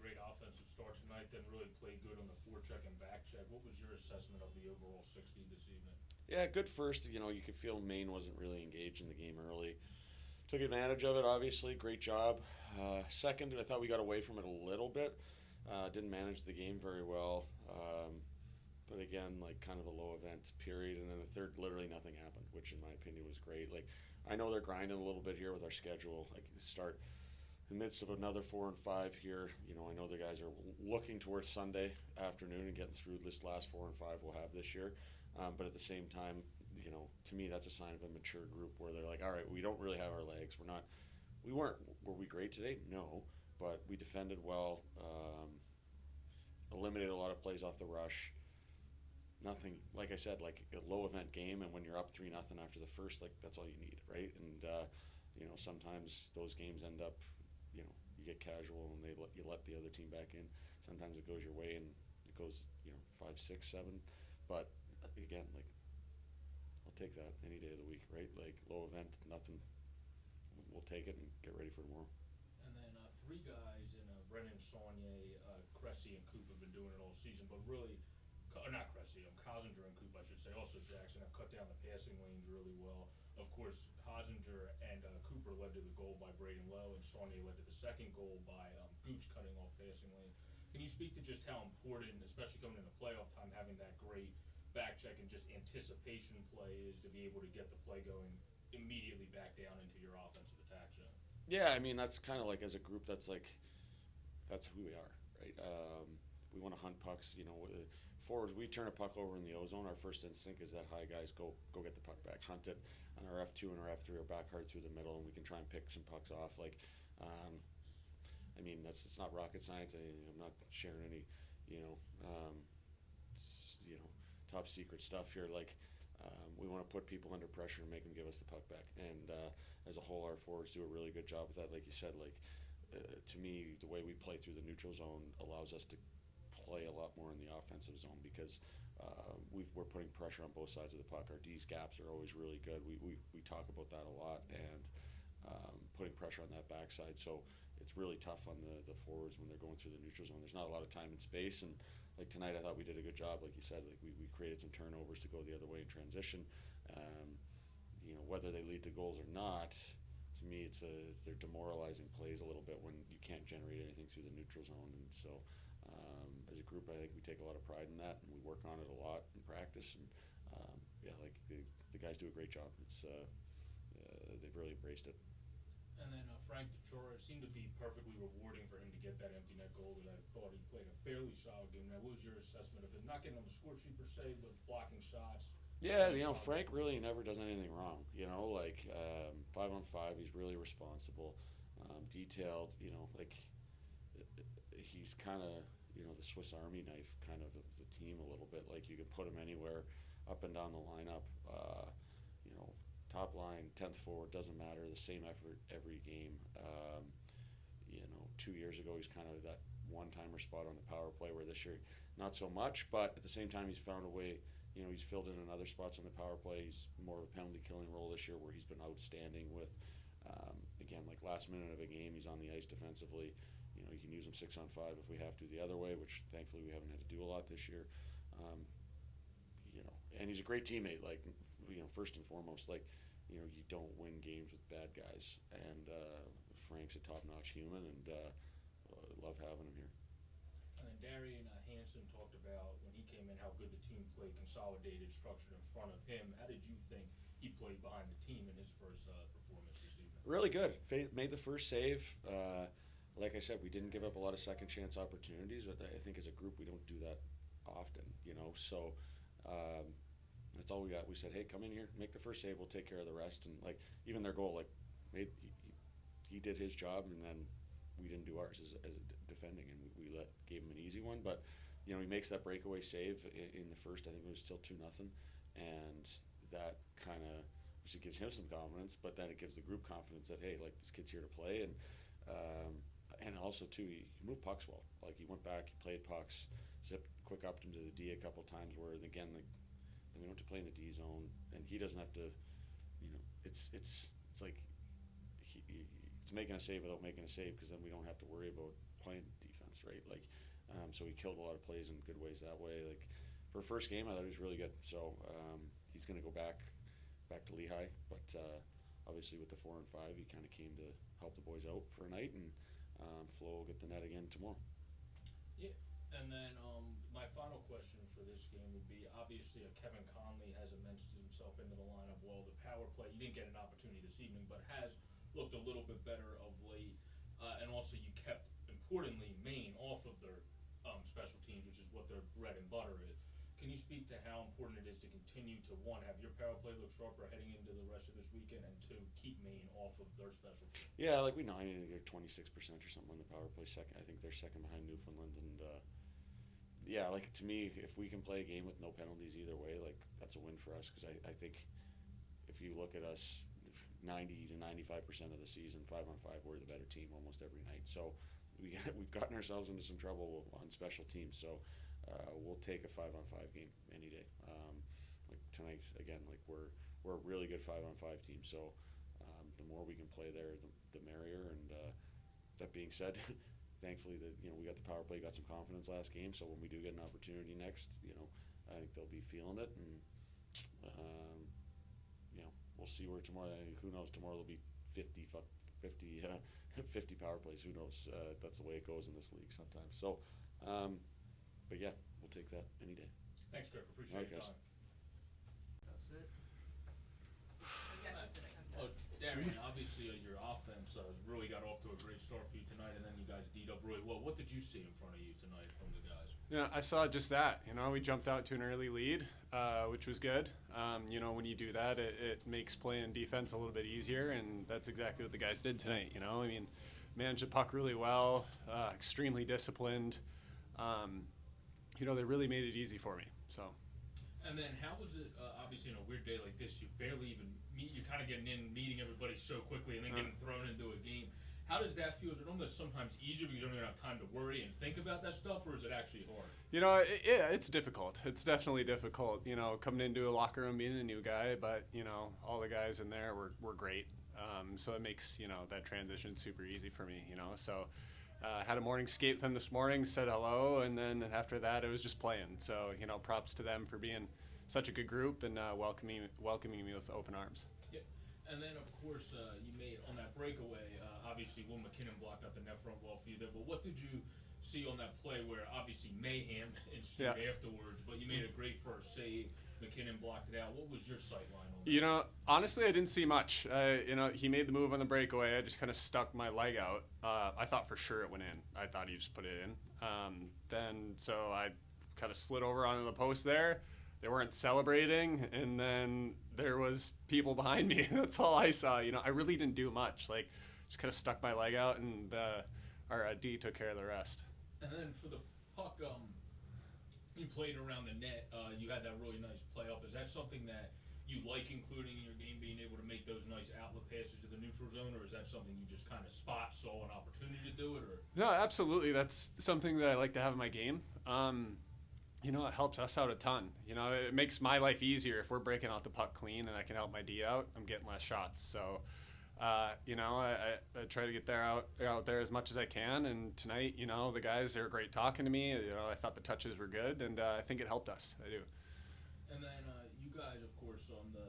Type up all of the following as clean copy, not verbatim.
great offensive start tonight, then really played good on the forecheck and back check. What was your assessment of the overall 60 this evening? Yeah, good first. You could feel Maine wasn't really engaged in the game early. Took advantage of it, obviously. Great job. Second, I thought we got away from it a little bit. Didn't manage the game very well. But again, like kind of a low event period. And then the third, literally nothing happened, which in my opinion was great. Like, I know they're grinding a little bit here with our schedule. Like, start in the midst of another 4 and 5 here. I know the guys are looking towards Sunday afternoon and getting through this last 4 and 5 we'll have this year. But at the same time, to me, that's a sign of a mature group where they're like, all right, we don't really have our legs. Were we great today? No, but we defended well, eliminated a lot of plays off the rush. Nothing, like I said, like a low event game, and when you're up 3-0 after the first, like that's all you need, right? And sometimes those games end up, you get casual and you let the other team back in. Sometimes it goes your way and it goes 5, 6, 7, but again, like I'll take that any day of the week, right? Like low event, nothing. We'll take it and get ready for tomorrow. And then three guys in Brennan, Saunier, Cressy, and Coop have been doing it all season, but really, not Cressy, Cosinger and Coop, I should say, also Jackson have cut down the passing lanes really well. Of course, Hosinger and Cooper led to the goal by Braden Lowe, and Saunier led to the second goal by Gooch cutting off passing lane. Can you speak to just how important, especially coming into playoff time, having that great back check and just anticipation play is to be able to get the play going immediately back down into your offensive attack zone? Yeah, I mean that's kind of like as a group, that's who we are, right? We want to hunt pucks. Forwards, we turn a puck over in the O zone. Our first instinct is that high guys go get the puck back, hunt it, and our F2 and our F3 are back hard through the middle, and we can try and pick some pucks off. Like, I mean, it's not rocket science. I'm not sharing any, you know, um, top secret stuff here. Like, we want to put people under pressure and make them give us the puck back. And as a whole, our forwards do a really good job with that. Like you said, to me, the way we play through the neutral zone allows us to play a lot more in the offensive zone because we're putting pressure on both sides of the puck. Our D's gaps are always really good. We talk about that a lot, and putting pressure on that backside. So it's really tough on the forwards when they're going through the neutral zone. There's not a lot of time and space, and like tonight, I thought we did a good job. Like you said, like we created some turnovers to go the other way in transition. Whether they lead to goals or not, to me, they're demoralizing plays a little bit when you can't generate anything through the neutral zone. And so, as a group, I think we take a lot of pride in that, and we work on it a lot in practice. And like the guys do a great job. They've really embraced it. And then Frank DeChora seemed to be perfectly rewarding for him to get that empty net goal that I thought he played a fairly solid game. Now, what was your assessment of it? Not getting on the score sheet per se, but blocking shots. Yeah, Frank really never does anything wrong. 5-on-5, he's really responsible, detailed. He's kind of the Swiss Army knife kind of the team a little bit. Like you could put him anywhere, up and down the lineup. Top line, 10th forward, doesn't matter. The same effort every game. 2 years ago, he's kind of that one-timer spot on the power play, where this year, not so much. But at the same time, he's found a way. He's filled in other spots on the power play. He's more of a penalty-killing role this year, where he's been outstanding with, again, like last minute of a game, he's on the ice defensively. You can use him 6-on-5 if we have to the other way, which thankfully we haven't had to do a lot this year. And he's a great teammate. Like, first and foremost, you don't win games with bad guys. And Frank's a top-notch human, and love having him here. And then Darion Hanson talked about when he came in how good the team played, consolidated, structured in front of him. How did you think he played behind the team in his first performance this evening? Really good. Made the first save. Like I said, we didn't give up a lot of second chance opportunities, but I think as a group we don't do that often. So that's all we got. We said, hey, come in here, make the first save, we'll take care of the rest. And even their goal, he did his job, and then we didn't do ours as defending, and we gave him an easy one. But he makes that breakaway save in the first. I think it was still 2-0, and that kind of obviously gives him some confidence. But then it gives the group confidence that hey, like this kid's here to play, and also too he moved pucks well. Like he went back, he played pucks, zipped quick up into the D a couple times. Where again, then we went to play in the D zone, and he doesn't have to. It's like it's making a save without making a save, because then we don't have to worry about playing defense. defense, right? Like, so he killed a lot of plays in good ways that way. Like, for first game, I thought he was really good. So he's going to go back to Lehigh, but obviously with the 4 and 5, he kind of came to help the boys out for a night, and Flo will get the net again tomorrow. Yeah, and then my final question for this game would be, obviously Kevin Conley has immersed himself into the lineup well. The power play, you didn't get an opportunity this evening, but has looked a little bit better of late. And also you kept, importantly, Maine off of their special teams, which is what their bread and butter is. Can you speak to how important it is to continue to, one, have your power play look sharper heading into the rest of this weekend, and two, keep Maine off of their special teams? Yeah, like we know, I think they're 26% or something on the power play. Second, I think they're second behind Newfoundland, and yeah, like to me, if we can play a game with no penalties either way, like that's a win for us. Because I think if you look at us, 90 to 95% of the season, 5-on-5, we're the better team almost every night. So we've gotten ourselves into some trouble on special teams. So we'll take a 5-on-5 game any day. Like tonight, again, like we're a really good 5-on-5 team. So the more we can play there, the merrier. And that being said, thankfully we got the power play, got some confidence last game. So when we do get an opportunity next, I think they'll be feeling it. And we'll see where tomorrow. I mean, who knows? Tomorrow there'll be 50 power plays. Who knows? That's the way it goes in this league sometimes. So, but yeah, we'll take that any day. Thanks, Kirk. Appreciate your time. That's it. Oh, Darion, obviously your offense really got off to a great start for you tonight, and then you guys D'd up really well. What did you see in front of you tonight from the guys? Yeah, I saw just that. We jumped out to an early lead, which was good. When you do that, it makes playing defense a little bit easier, and that's exactly what the guys did tonight. I mean, managed the puck really well, extremely disciplined. They really made it easy for me. So. And then how was it, obviously, a weird day like this, you barely even meet, you're kind of getting in, meeting everybody so quickly, and then getting thrown into a game. How does that feel? Is it almost sometimes easier because you don't even have time to worry and think about that stuff, or is it actually hard? It's difficult. It's definitely difficult, coming into a locker room, being a new guy, but, all the guys in there were great. So it makes, that transition super easy for me, So had a morning skate with them this morning, said hello, and then after that it was just playing. So, props to them for being such a good group and welcoming me with open arms. Yep. And then, of course, you made, on that breakaway, obviously Will McKinnon blocked up the net front well for you there, but what did you see on that play where obviously mayhem ensued afterwards, but you made a great first save, McKinnon blocked it out. What was your sight line on that? Honestly, I didn't see much. He made the move on the breakaway. I just kind of stuck my leg out. I thought for sure it went in. I thought he just put it in. So I kind of slid over onto the post there. They weren't celebrating, and then there was people behind me. That's all I saw. I really didn't do much. Just kind of stuck my leg out, and our D took care of the rest. And then for the puck, you played around the net. You had that really nice play up. Is that something that you like including in your game, being able to make those nice outlet passes to the neutral zone, or is that something you just kind of saw an opportunity to do it? Or no, absolutely. That's something that I like to have in my game. It helps us out a ton. It makes my life easier if we're breaking out the puck clean and I can help my D out. I'm getting less shots. So, I try to get out there as much as I can. And tonight, the guys, they were great talking to me. I thought the touches were good, and I think it helped us. I do. And then you guys, of course, on the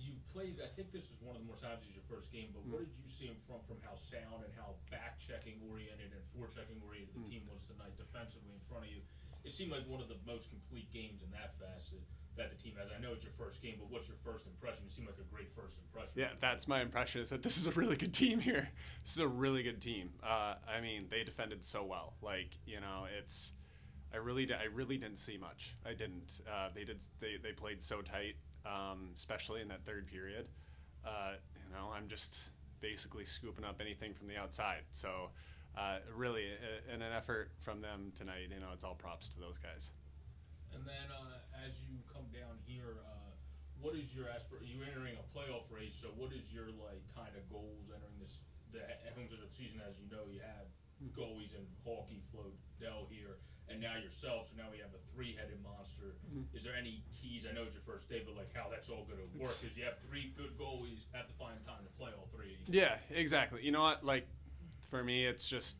you played. I think this is one of the more times as your first game. But what did you see from how sound and how back-checking oriented and forechecking oriented the team was tonight defensively in front of you? It seemed like one of the most complete games in that facet that the team has. I know it's your first game, but what's your first impression? It seemed like a great first impression. Yeah, that's my impression, is that this is a really good team here. This is a really good team. I mean, they defended so well. I really didn't see much. I didn't. They played so tight, especially in that third period. I'm just basically scooping up anything from the outside. So really, in an effort from them tonight, it's all props to those guys. And then as you come down here, what is your you're entering a playoff race, so what is your kind of goals entering the homes of the season? As you know, you have goalies in Hawkey, Flo, Dell here, and now yourself, so now we have a three-headed monster. Is there any keys? I know it's your first day, but how that's all going to work, because you have three good goalies, have to find time to play all three. Yeah, exactly. You know what, for me, it's just,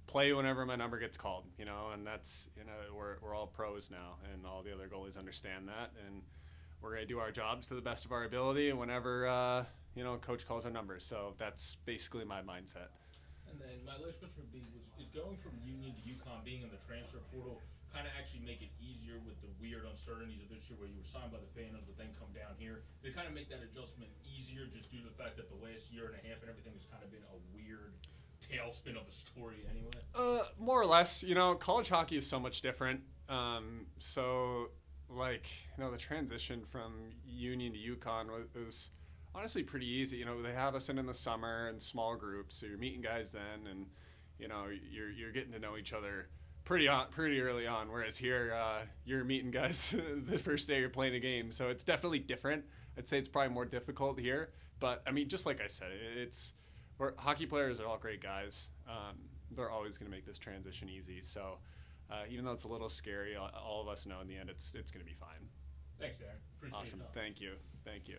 play whenever my number gets called, and that's, we're all pros now, and all the other goalies understand that, and we're going to do our jobs to the best of our ability whenever, coach calls our numbers. So that's basically my mindset. And then my last question would be, is going from Union to UConn, being in the transfer portal, kind of actually make it easier with the weird uncertainties of this year where you were signed by the Phantoms but then come down here? Did it kind of make that adjustment easier just due to the fact that the last year and a half and everything has kind of been a weird tailspin of a story anyway? More or less. College hockey is so much different. The transition from Union to UConn was honestly pretty easy. They have us in the summer in small groups, so you're meeting guys then, and you're getting to know each other pretty early on. Whereas here, you're meeting guys the first day you're playing a game, so it's definitely different. I'd say it's probably more difficult here, but I mean, just like I said, hockey players are all great guys. They're always going to make this transition easy. So even though it's a little scary, all of us know in the end it's going to be fine. Thanks, Darren. Appreciate Awesome. your time. Thank you.